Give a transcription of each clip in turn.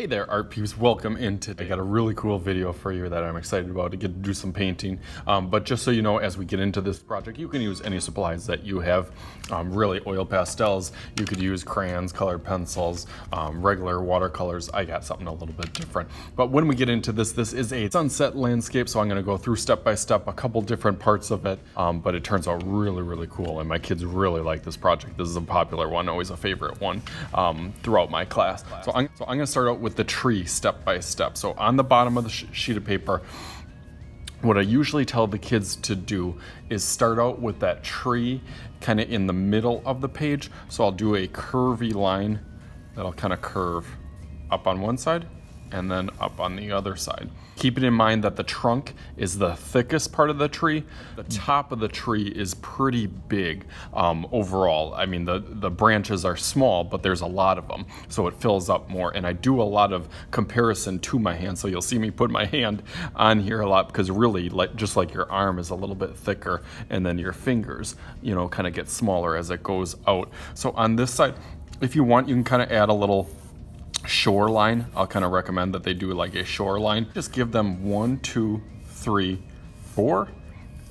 Hey there, art peeps, welcome in today. I got a really cool video for you that I'm excited about to get to do some painting. But just so you know, as we get into this project, you can use any supplies that you have. Really oil pastels, you could use crayons, colored pencils, regular watercolors. I got something a little bit different. But when we get into this is a sunset landscape, so I'm gonna go through step by step a couple different parts of it. But it turns out really, really cool, and my kids really like this project. This is a popular one, always a favorite one throughout my class. So I'm gonna start out with the tree step by step. So on the bottom of the sheet of paper, what I usually tell the kids to do is start out with that tree kind of in the middle of the page. So I'll do a curvy line that'll kind of curve up on one side and then up on the other side. Keeping in mind that the trunk is the thickest part of the tree. The top of the tree is pretty big overall. I mean, the branches are small, but there's a lot of them, so it fills up more. And I do a lot of comparison to my hand, so you'll see me put my hand on here a lot because really, just like your arm is a little bit thicker, and then your fingers, you know, kind of get smaller as it goes out. So on this side, if you want, you can kind of add a little shoreline. I'll kind of recommend that they do like a shoreline. Just give them 1, 2, 3, 4,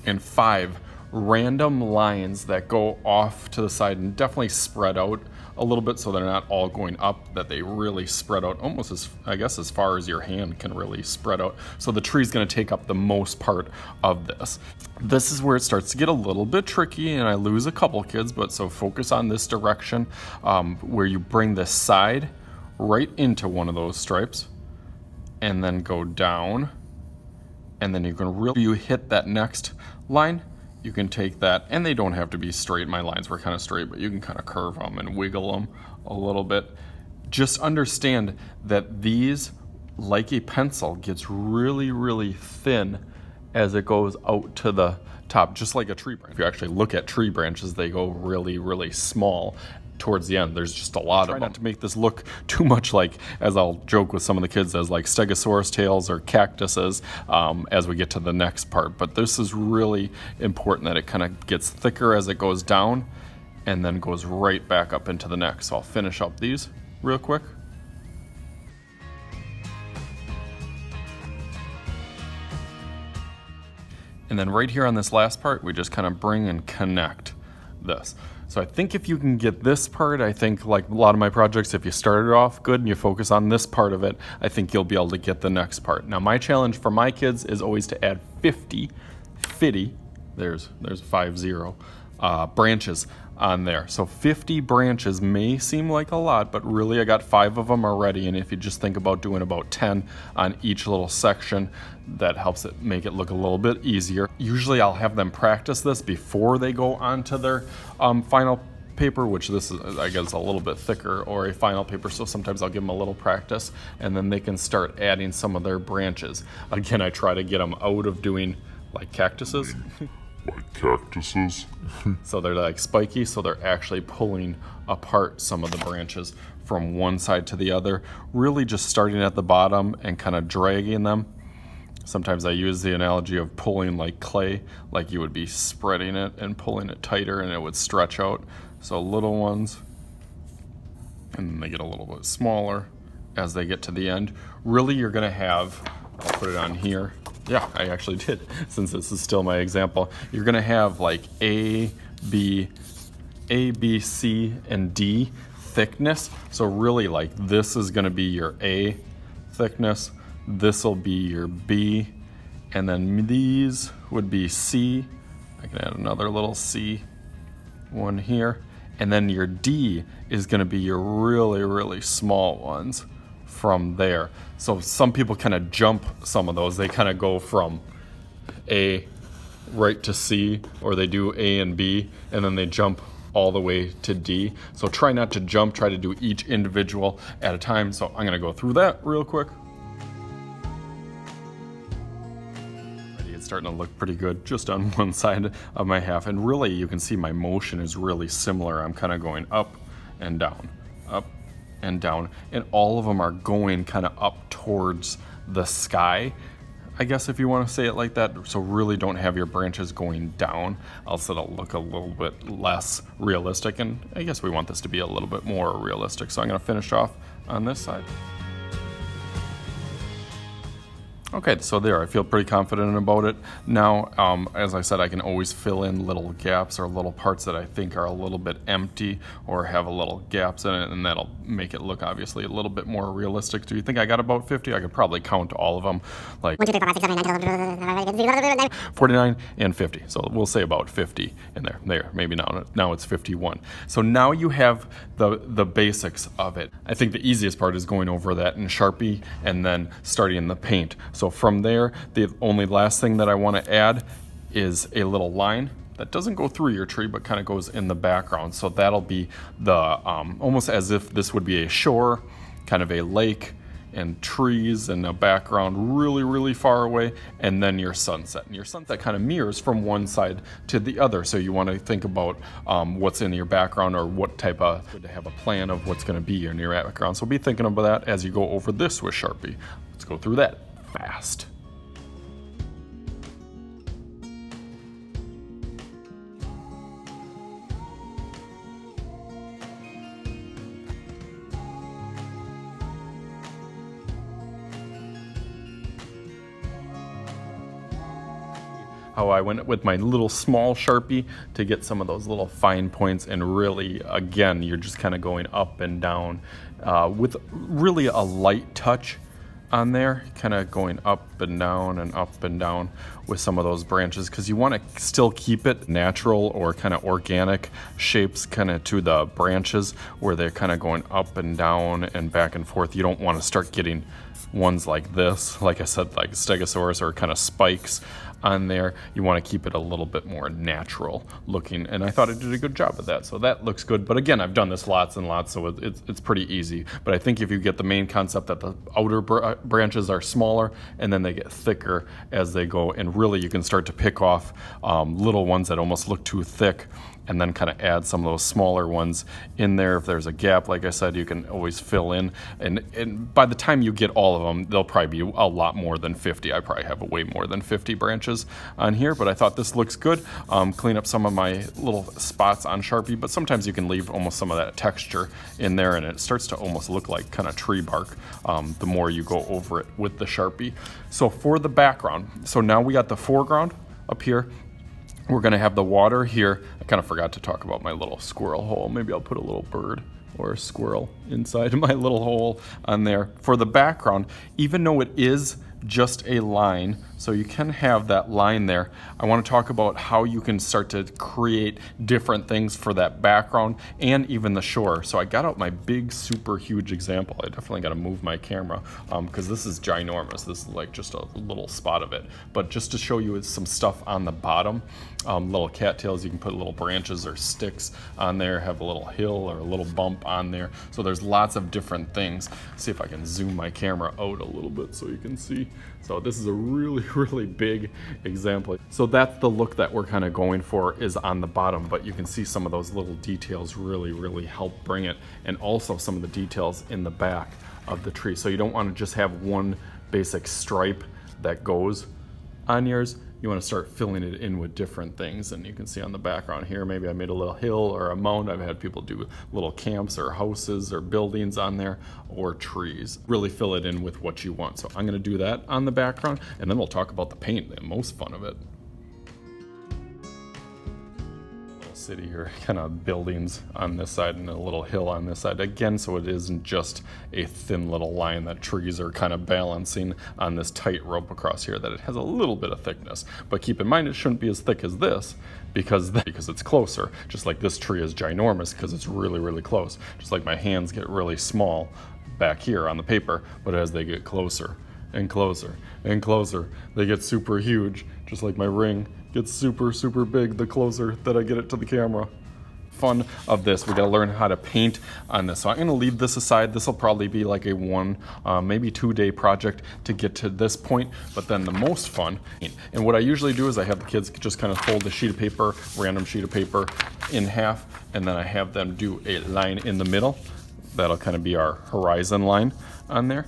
and 5 random lines that go off to the side and definitely spread out a little bit so they're not all going up, that they really spread out almost as, I guess, as far as your hand can really spread out. So the tree's going to take up the most part of this. This is where it starts to get a little bit tricky and I lose a couple kids, but so focus on this direction where you bring this side right into one of those stripes and then go down, and then you can really, you hit that next line, you can take that, and they don't have to be straight. My lines were kind of straight, but you can kind of curve them and wiggle them a little bit. Just understand that these, like a pencil, gets really, really thin as it goes out to the top, just like a tree branch. If you actually look at tree branches, they go really, really small towards the end. There's just a lot of them. Try not to make this look too much like, as I'll joke with some of the kids, as like stegosaurus tails or cactuses as we get to the next part. But this is really important that it kind of gets thicker as it goes down and then goes right back up into the neck. So I'll finish up these real quick. And then right here on this last part, we just kind of bring and connect this. So I think if you can get this part, I think like a lot of my projects, if you started off good and you focus on this part of it, I think you'll be able to get the next part. Now my challenge for my kids is always to add 50, there's 50 branches on there. So 50 branches may seem like a lot, but really I got 5 of them already. And if you just think about doing about 10 on each little section, that helps it make it look a little bit easier. Usually I'll have them practice this before they go onto their final paper, which this is, I guess, a little bit thicker, or a final paper, so sometimes I'll give them a little practice and then they can start adding some of their branches. Again, I try to get them out of doing like cactuses. So they're like spiky, so they're actually pulling apart some of the branches from one side to the other, really just starting at the bottom and kind of dragging them. Sometimes I use the analogy of pulling like clay, like you would be spreading it and pulling it tighter and it would stretch out. So little ones, and then they get a little bit smaller as they get to the end. Really, you're gonna have, I'll put it on here. Yeah, I actually did, since this is still my example. You're gonna have like A, B, C, and D thickness. So really like this is gonna be your A thickness, this will be your B, and then these would be C. I can add another little C one here. And then your D is gonna be your really, really small ones from there. So some people kind of jump some of those. They kind of go from A right to C, or they do A and B, and then they jump all the way to D. So try not to jump, try to do each individual at a time. So I'm gonna go through that real quick. It's starting to look pretty good just on one side of my half. And really you can see my motion is really similar. I'm kind of going up and down, up and down, and all of them are going kind of up towards the sky, I guess, if you want to say it like that. So really don't have your branches going down, else it'll look a little bit less realistic, and I guess we want this to be a little bit more realistic. So I'm going to finish off on this side. Okay, so there, I feel pretty confident about it. Now, as I said, I can always fill in little gaps or little parts that I think are a little bit empty or have a little gaps in it, and that'll make it look obviously a little bit more realistic. Do you think I got about 50? I could probably count all of them, like 1, 2, 3, 4, 5, 6, 7, 8, 9, 49 and 50. So we'll say about 50 in there. There, maybe now it's 51. So now you have the basics of it. I think the easiest part is going over that in Sharpie and then starting in the paint. So from there, the only last thing that I want to add is a little line that doesn't go through your tree, but kind of goes in the background. So that'll be the almost as if this would be a shore, kind of a lake, and trees and a background really, really far away, and then your sunset. And your sunset kind of mirrors from one side to the other. So you want to think about what's in your background or what type of, to have a plan of what's going to be in your background. So be thinking about that as you go over this with Sharpie. Let's go through that fast. How I went with my little small Sharpie to get some of those little fine points, and really, again, you're just kind of going up and down with really a light touch on there, kind of going up and down with some of those branches, because you want to still keep it natural or kind of organic shapes kind of to the branches where they're kind of going up and down and back and forth. You don't want to start getting ones like this, like I said, like Stegosaurus or kind of spikes on there. You want to keep it a little bit more natural looking, and I thought I did a good job of that, so that looks good. But again, I've done this lots and lots, so it's pretty easy. But I think if you get the main concept that the outer branches are smaller and then they get thicker as they go, and really you can start to pick off little ones that almost look too thick, and then kind of add some of those smaller ones in there. If there's a gap, like I said, you can always fill in. And by the time you get all of them, there'll probably be a lot more than 50. I probably have way more than 50 branches on here, but I thought this looks good. Clean up some of my little spots on Sharpie, but sometimes you can leave almost some of that texture in there, and it starts to almost look like kind of tree bark the more you go over it with the Sharpie. So for the background, so now we got the foreground up here. We're gonna have the water here. I kind of forgot to talk about my little squirrel hole. Maybe I'll put a little bird or a squirrel inside my little hole on there. For the background, even though it is just a line, so you can have that line there, I want to talk about how you can start to create different things for that background and even the shore. So I got out my big, super huge example. I definitely got to move my camera because this is ginormous. This is like just a little spot of it. But just to show you some stuff on the bottom, little cattails, you can put little branches or sticks on there, have a little hill or a little bump on there. So there's lots of different things. See if I can zoom my camera out a little bit so you can see. So this is a really, really big example. So that's the look that we're kind of going for, is on the bottom, but you can see some of those little details really, really help bring it, and also some of the details in the back of the tree. So you don't want to just have one basic stripe that goes on yours. You want to start filling it in with different things, and you can see on the background here, maybe I made a little hill or a mound. I've had people do little camps or houses or buildings on there, or trees. Really fill it in with what you want. So I'm going to do that on the background, and then we'll talk about the paint, the most fun of it. City here, kind of buildings on this side and a little hill on this side again, so it isn't just a thin little line that trees are kind of balancing on this tight rope across here, that it has a little bit of thickness. But keep in mind, it shouldn't be as thick as this because it's closer. Just like this tree is ginormous because it's really, really close. Just like my hands get really small back here on the paper, but as they get closer and closer and closer, they get super huge, just like my ring gets super, super big the closer that I get it to the camera. Fun of this, we gotta learn how to paint on this. So I'm gonna leave this aside. This will probably be like a 1, maybe 2-day project to get to this point, but then the most fun, and what I usually do is I have the kids just kind of fold a sheet of paper, random sheet of paper, in half, and then I have them do a line in the middle. That'll kind of be our horizon line on there.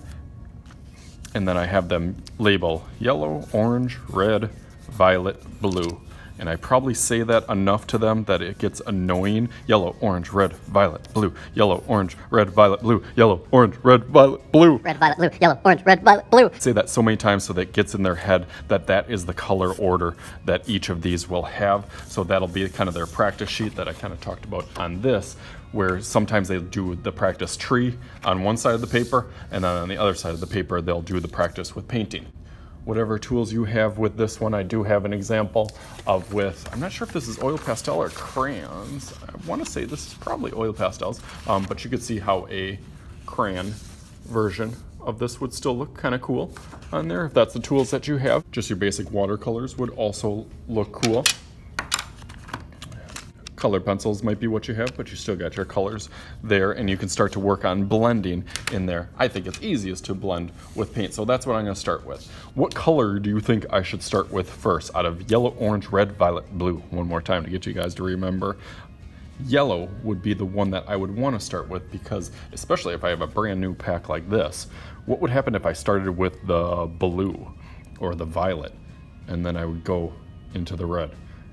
And then I have them label yellow, orange, red, violet, blue. And I probably say that enough to them that it gets annoying. Yellow, orange, red, violet, blue. Yellow, orange, red, violet, blue. Yellow, orange, red, violet, blue. Red, violet, blue. Yellow, orange, red, violet, blue. Say that so many times so that it gets in their head that that is the color order that each of these will have. So that'll be kind of their practice sheet that I kind of talked about on this, where sometimes they do the practice tree on one side of the paper, and then on the other side of the paper they'll do the practice with painting. Whatever tools you have with this one, I do have an example of with, I'm not sure if this is oil pastel or crayons. I want to say this is probably oil pastels, but you could see how a crayon version of this would still look kind of cool on there if that's the tools that you have. Just your basic watercolors would also look cool. Colored pencils might be what you have, but you still got your colors there, and you can start to work on blending in there. I think it's easiest to blend with paint, so that's what I'm going to start with. What color do you think I should start with first out of yellow, orange, red, violet, blue? One more time to get you guys to remember. Yellow would be the one that I would want to start with, because especially if I have a brand new pack like this, what would happen if I started with the blue or the violet, and then I would go into the red,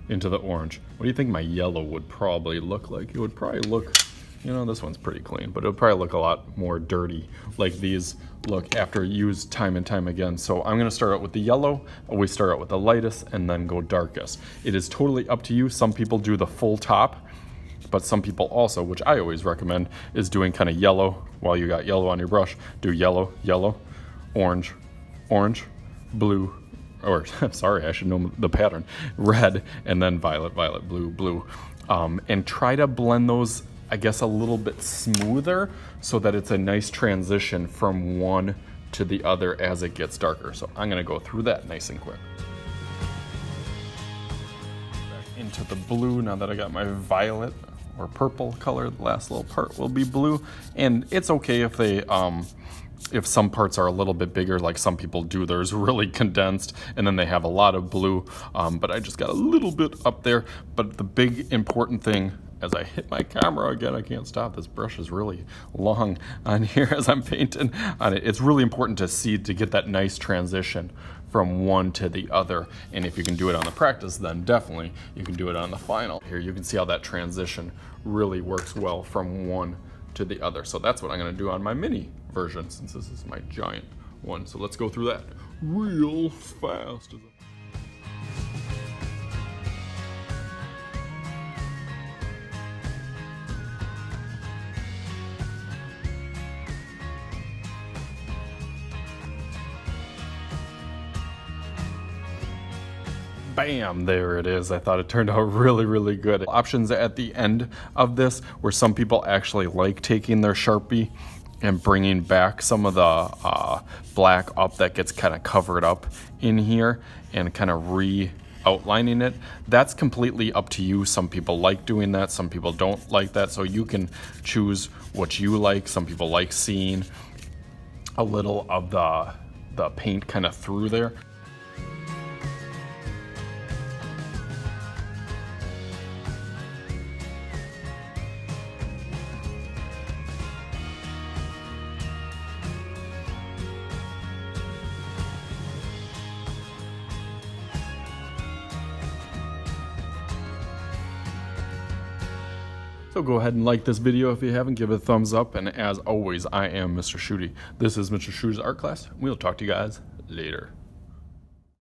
into the orange? What do you think my yellow would probably look like? It would probably look, you know, this one's pretty clean, but it would probably look a lot more dirty, like these look after used time and time again. So I'm gonna start out with the yellow, always start out with the lightest and then go darkest. It is totally up to you. Some people do the full top, but some people also, which I always recommend, is doing kind of yellow while you got yellow on your brush. Do yellow, yellow, orange, orange, blue, or sorry, I should know the pattern, red, and then violet, violet, blue, blue. And try to blend those, I guess, a little bit smoother so that it's a nice transition from one to the other as it gets darker. So I'm gonna go through that nice and quick. Back into the blue now that I got my violet or purple color. The last little part will be blue, and it's okay if they if some parts are a little bit bigger, like some people do theirs really condensed and then they have a lot of blue, but I just got a little bit up there. But the big important thing, as I hit my camera again, I can't stop, this brush is really long on here as I'm painting on it. It's really important to get that nice transition from one to the other, and if you can do it on the practice, then definitely you can do it on the final. Here you can see how that transition really works well from one to the other. So that's what I'm going to do on my mini version, since this is my giant one. So let's go through that real fast. Bam, there it is. I thought it turned out really, really good. Options at the end of this, where some people actually like taking their Sharpie and bringing back some of the black up that gets kind of covered up in here and kind of outlining it. That's completely up to you. Some people like doing that, some people don't like that, so you can choose what you like. Some people like seeing a little of the paint kind of through there. So go ahead and like this video if you haven't, give it a thumbs up, and as always, I am Mr. Shooty. This is Mr. Shooty's art class. We'll talk to you guys later.